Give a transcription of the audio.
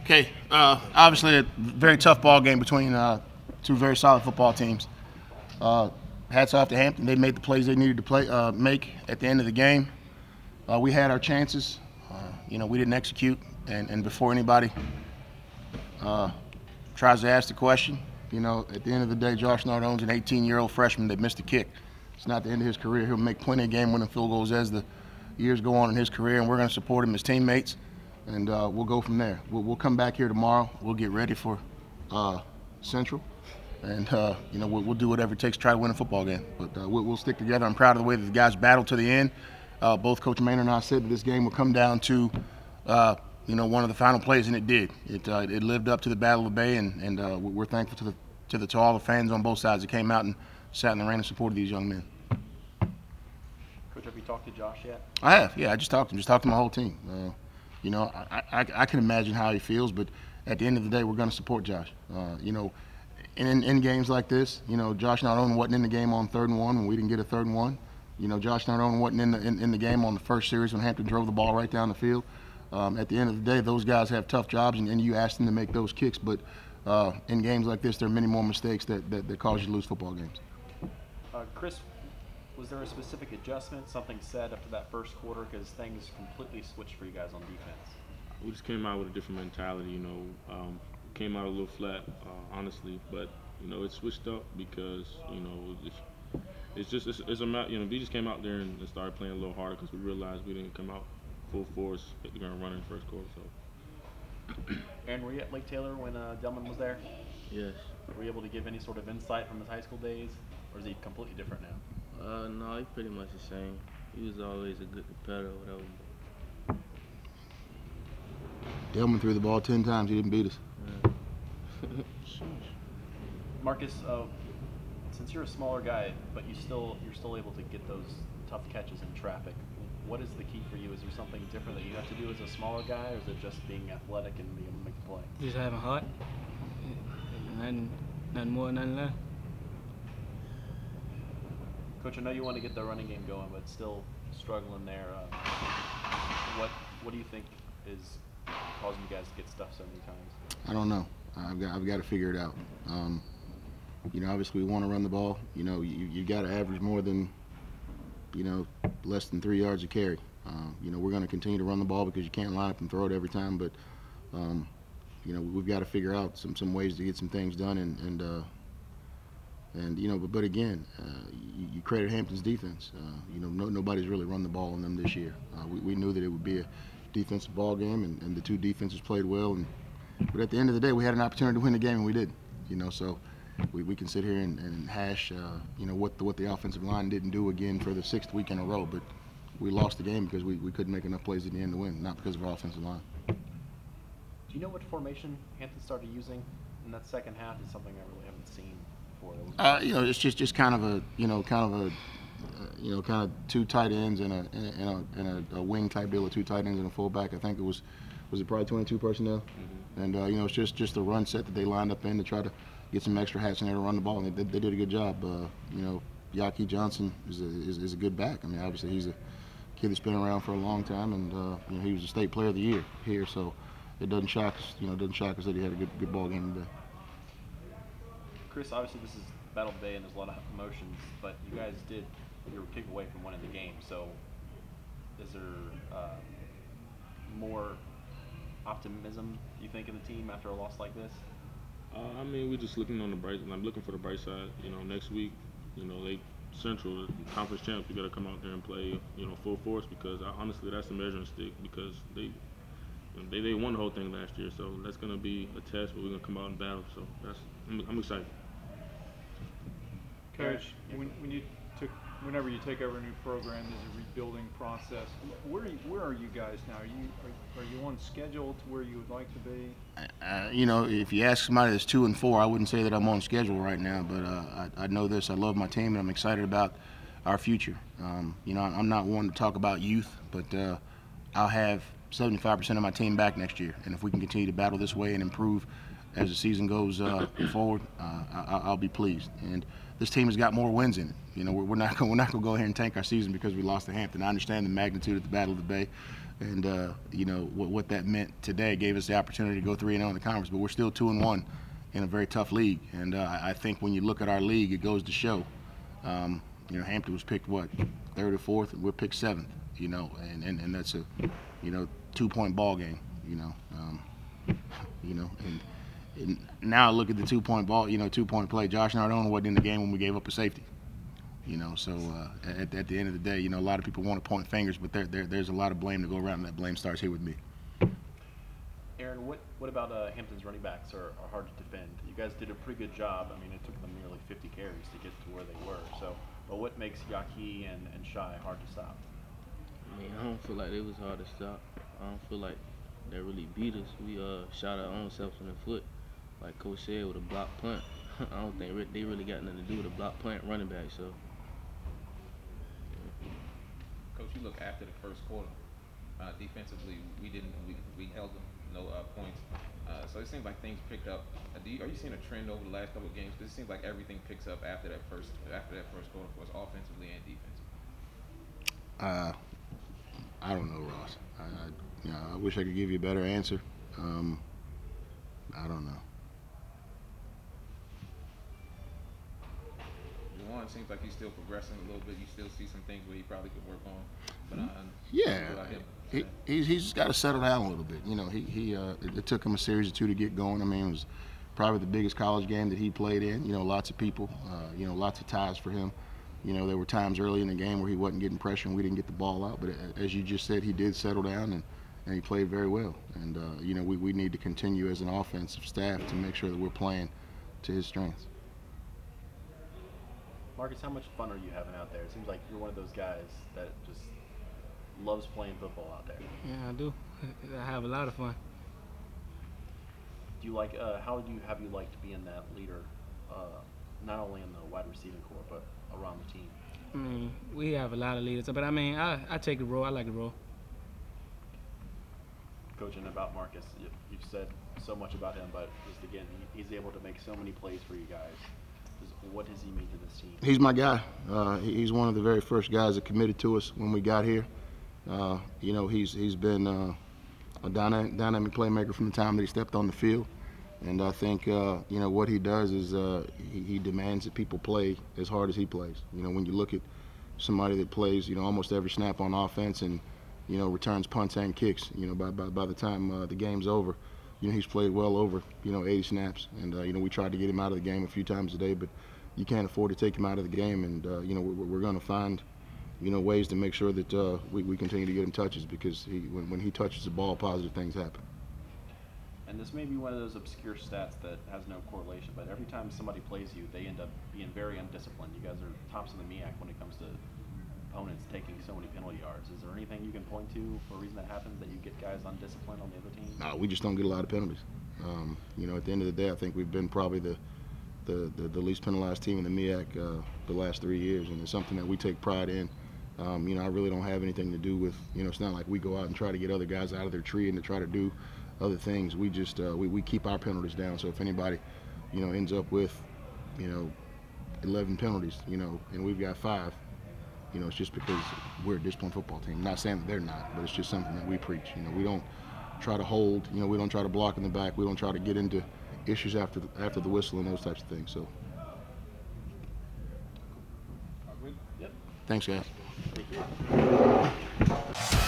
Okay, obviously a very tough ball game between two very solid football teams. Hats off to Hampton. They made the plays they needed to make at the end of the game. We had our chances. We didn't execute, and before anybody tries to ask the question, at the end of the day, Josh Nardone's an 18-year-old freshman that missed a kick. It's not the end of his career. He'll make plenty of game-winning field goals as the years go on in his career, and we're going to support him as teammates. And we'll go from there. We'll come back here tomorrow. We'll get ready for Central, and we'll do whatever it takes to try to win a football game. But we'll stick together. I'm proud of the way that the guys battled to the end. Both Coach Maynard and I said that this game would come down to one of the final plays, and it did. It lived up to the Battle of the Bay, and we're thankful to all the fans on both sides that came out and sat in the rain and supported these young men. Coach, have you talked to Josh yet? I have. Yeah, I just talked to him. Just talked to my whole team. I can imagine how he feels, but at the end of the day, we're going to support Josh. In games like this, Josh Nardone wasn't in the game on 3rd and 1 when we didn't get a 3rd and 1. Josh Nardone wasn't in the game on the first series when Hampton drove the ball right down the field. At the end of the day, those guys have tough jobs, and you ask them to make those kicks. But in games like this, there are many more mistakes that cause you to lose football games. Chris, was there a specific adjustment, something said after that first quarter? Because things completely switched for you guys on defense. We just came out with a different mentality, came out a little flat, honestly, but, it switched up because, it's a matter, we just came out there and started playing a little harder because we realized we didn't come out full force, hit the ground running first quarter, so. Aaron, were you at Lake Taylor when Delman was there? Yes. Were you able to give any sort of insight from his high school days, or is he completely different now? No, he's pretty much the same. He was always a good competitor, whatever. Delman threw the ball 10 times. He didn't beat us. Marcus, since you're a smaller guy, but you're still able to get those tough catches in traffic, what is the key for you? Is there something different that you have to do as a smaller guy, or is it just being athletic and being able to make the play? Just having heart. Nothing more, nothing less. Coach, I know you want to get the running game going, but still struggling there. What do you think is causing you guys to get stuffed so many times? I don't know. I've got to figure it out. Obviously we want to run the ball. You got to average more than, less than 3 yards a carry. We're going to continue to run the ball because you can't line up and throw it every time. But we've got to figure out some ways to get some things done. But again, you credit Hampton's defense. Nobody's really run the ball on them this year. We knew that it would be a defensive ball game, and the two defenses played well. But at the end of the day, we had an opportunity to win the game, and we didn't. So we can sit here and hash, what the offensive line didn't do again for the 6th week in a row. But we lost the game because we couldn't make enough plays at the end to win, not because of our offensive line. Do you know what formation Hampton started using in that second half? Is something I really haven't seen. It's just kind of two tight ends and a wing type deal with two tight ends and a fullback. I think was it probably 22 personnel, and it's just a run set that they lined up in to try to get some extra hats in there to run the ball, and they did a good job. Yaki Johnson is a good back. I mean, obviously he's a kid that's been around for a long time, and he was a state player of the year here, so it doesn't shock us. Doesn't shock us that he had a good ball game today. Chris, obviously this is Battle Day and there's a lot of emotions, but you guys you were kicked away from winning the game. So is there more optimism, you think, in the team after a loss like this? We're just looking on the bright. I'm looking for the bright side. Next week, they Central conference champs. We got to come out there and play, full force because honestly, that's the measuring stick because they won the whole thing last year. So that's going to be a test, but we're going to come out and battle. So I'm excited. Coach, whenever you take over a new program, there's a rebuilding process. Where are you guys now? Are you on schedule to where you would like to be? If you ask somebody that's 2-4, I wouldn't say that I'm on schedule right now. But I know this: I love my team, and I'm excited about our future. I'm not one to talk about youth, but I'll have 75% of my team back next year. And if we can continue to battle this way and improve as the season goes forward, I'll be pleased. And this team has got more wins in it. You know, we're not going to go ahead and tank our season because we lost to Hampton. I understand the magnitude of the Battle of the Bay, and you know what that meant today. Gave us the opportunity to go 3-0 in the conference, but we're still 2-1 in a very tough league. And I think when you look at our league, it goes to show. You know, Hampton was picked what, 3rd or 4th, and we're picked 7th. You know, and that's a 2-point ball game. You know, and now I look at the 2-point ball, 2-point play. Josh Nardone wasn't in the game when we gave up a safety. You know, so at the end of the day, you know, a lot of people want to point fingers, but there's a lot of blame to go around, and that blame starts here with me. Aaron, what about Hampton's running backs are hard to defend? You guys did a pretty good job. I mean, it took them nearly 50 carries to get to where they were. So, but what makes Yaki and Shai hard to stop? I mean, I don't feel like it was hard to stop. I don't feel like they really beat us. We shot our own selves in the foot, like Coach said, with a block punt. I don't think they really got nothing to do with a block punt running back. So, Coach, you look after the first quarter. Defensively, we held them, no points. So it seems like things picked up. Are you seeing a trend over the last couple of games? Because it seems like everything picks up after that first quarter for us, offensively and defensively. I don't know, Ross. I wish I could give you a better answer. I don't know. Juwan seems like he's still progressing a little bit. You still see some things where he probably could work on. But he's just got to settle down a little bit. You know, it took him a series or 2 to get going. I mean, it was probably the biggest college game that he played in. You know, lots of people. You know, lots of ties for him. You know, there were times early in the game where he wasn't getting pressure and we didn't get the ball out. But as you just said, he did settle down and he played very well. And, you know, we need to continue as an offensive staff to make sure that we're playing to his strengths. Marcus, how much fun are you having out there? It seems like you're one of those guys that just loves playing football out there. Yeah, I do. I have a lot of fun. Do you like? How have you liked being that leader, not only in the wide receiving corps but around the team? I mean, we have a lot of leaders, but I mean, I take the role. I like the role. Coaching about Marcus, you've said so much about him, but just again, he's able to make so many plays for you guys. What does he mean to this team? He's my guy. He's one of the very first guys that committed to us when we got here. You know, he's been a dynamic playmaker from the time that he stepped on the field. And I think, you know, what he does is he demands that people play as hard as he plays. You know, when you look at somebody that plays, you know, almost every snap on offense and, you know, returns punts and kicks, you know, by the time the game's over, you know, he's played well over, you know, 80 snaps. And, you know, we tried to get him out of the game a few times today, but you can't afford to take him out of the game. And, you know, we're going to find, you know, ways to make sure that we continue to get him touches because when he touches the ball, positive things happen. And this may be one of those obscure stats that has no correlation, but every time somebody plays you, they end up being very undisciplined. You guys are tops in the MEAC when it comes to opponents taking so many penalty yards. Is there anything you can point to for a reason that happens that you get guys undisciplined on the other team? No, we just don't get a lot of penalties. You know, at the end of the day, I think we've been probably the least penalized team in the MEAC the last 3 years, and it's something that we take pride in. You know, I really don't have anything to do with, you know, it's not like we go out and try to get other guys out of their tree and to try to do other things. We just we keep our penalties down. So if anybody, you know, ends up with, you know, 11 penalties, you know, and we've got 5, you know, it's just because we're a disciplined football team. I'm not saying that they're not, but it's just something that we preach. You know, we don't try to hold, you know, we don't try to block in the back. We don't try to get into issues after the whistle and those types of things. So, Yep. Thanks, guys. Thank you.